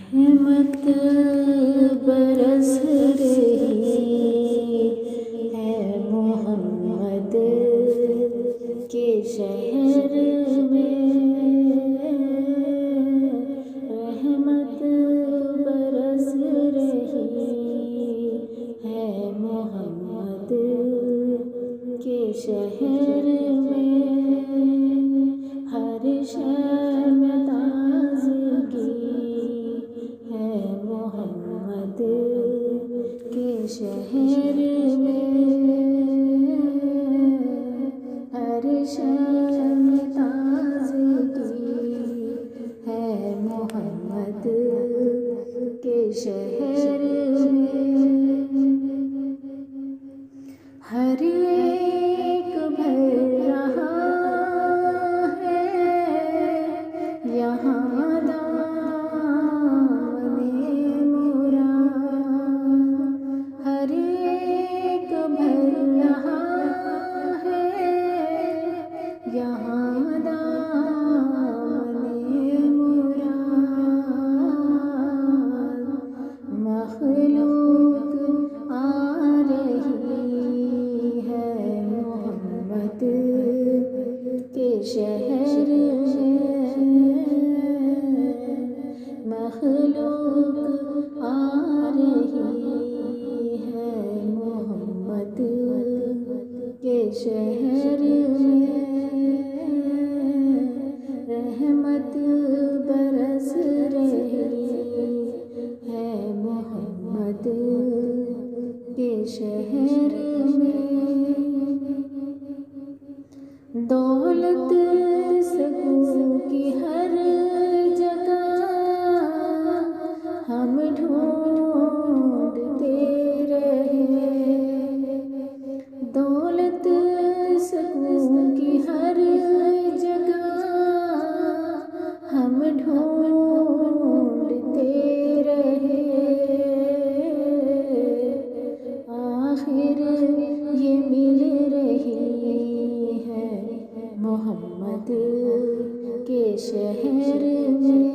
رحمت برس رہی ہے محمد کے شہر میں، رحمت برس رہی ہے محمد کے شہر میں، ہر شے میں تازگی ہے محمد کے شہر میں، ہر شے میں تازگی ہے محمد کے شہر میں، ہر ایک بھر رہا ہے یہاں دامن مراد، ہر ایک بھر رہا ہے یہاں دامن مراد، مخلوق آ رہی ہے محمد کے شہر میں، مخلوق آ رہی ہے محمد کے شہر میں، رحمت برس رہی ہے محمد کے شہر میں، دولت سکون کی ہر جگہ ہم ڈھونڈتے رہے، دولت سکون کی ہر جگہ ہم ڈھونڈتے رہے، آخر یہ مل رہی ہے محمد کے شہر میں،